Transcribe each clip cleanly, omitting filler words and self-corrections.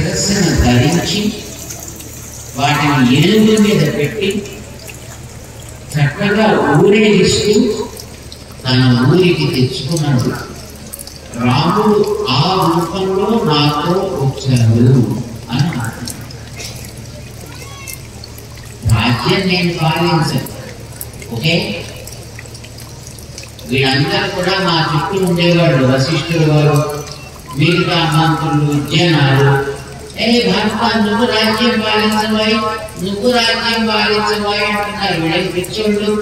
శిరస్సును ధరించి వాటిని ఏనుగు మీద పెట్టి చక్కగా ఊరేగిస్తూ తన ఊరికి తెచ్చుకున్నాడు. రాముడు ఆ రూపంలో నాతో వచ్చాడు అని రాజ్యం నేను పాలించను. ఓకే, వీళ్ళందరూ కూడా మా చుట్టూ ఉండేవాళ్ళు, వశిష్ఠుడు వారు, మిగతా మంత్రులు, జనాలు. భర్త నువ్వు రాజ్యం పాలించవాయి, నువ్వు రాజ్యం పాలించవాయి అంటున్నారు. వీళ్ళకి పిచ్చోళ్ళు.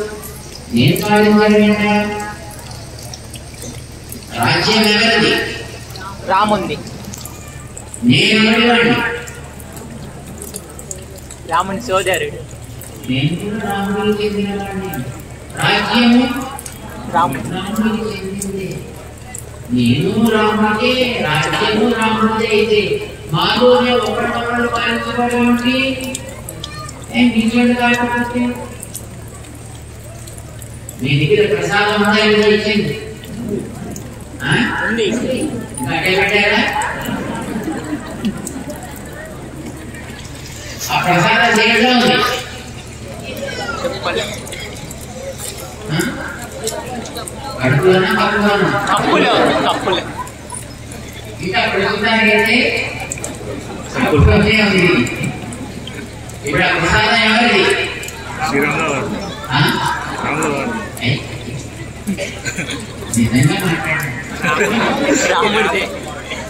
నేను పాలించాలంటా? రాజ్యం ఎవరిది? రాముంది. నేను ఎవరివాడిని? రాముని సోదరుడు. నేను కూడా రాముడికి చెందినవాడిని. రాజ్యము రాముడికి చెందింది. నేను రాముడికే, రాజ్యము రాముడిదే. అయితే మాలోనే ఒకరికొకరు పాలించబడేంటి? నిజంగా కాకపోతే మీ దగ్గర ప్రసాదం ఉందా? ఇచ్చింది కట్టే పెట్టారా? ఆ ప్రసాదం చేయడం ఉంది. కడుపులోనా కప్పులోనా? కప్పులు. ఇంకా ప్రస్తుతానికైతే కప్పులోనే ఉంది. ఇప్పుడు ఆ ప్రసాదం ఎవరిది? నిజంగా మాట్లాడండి. రాముడిది.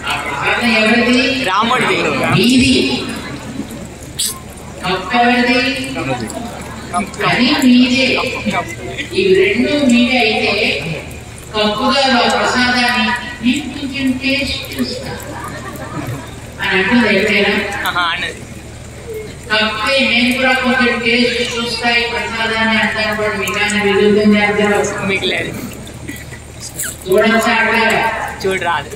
ఆ ప్రసాదం ఎవరిది? రాముడిది. మీది. కప్పు ఎవరిది? అది మీదే. ఇవి రెండు మీదే. అయితే కప్పుగా ప్రసాదాన్ని నేను కొంచెం టేస్ట్ చూస్తా అని అంటుంది ఎప్పుడైనా? కప్పే నేను కూడా కొంచెం టేస్ట్ చూస్తా ఈ ప్రసాదాన్ని అంటాను. కూడా మీకన్నా మిగులుతుంది అర్థం మిగిలేదు. చూడచ్చా? అడగారా? చూడరాదు.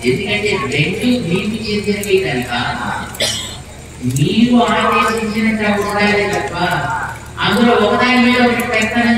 ఎందుకంటే రెండు మీకు చెందినవి కనుక మీరు ఆదేశించినట్టు ఉండాలి తప్ప అందులో ఒకదాని మీద ఒకటి పెత్తనం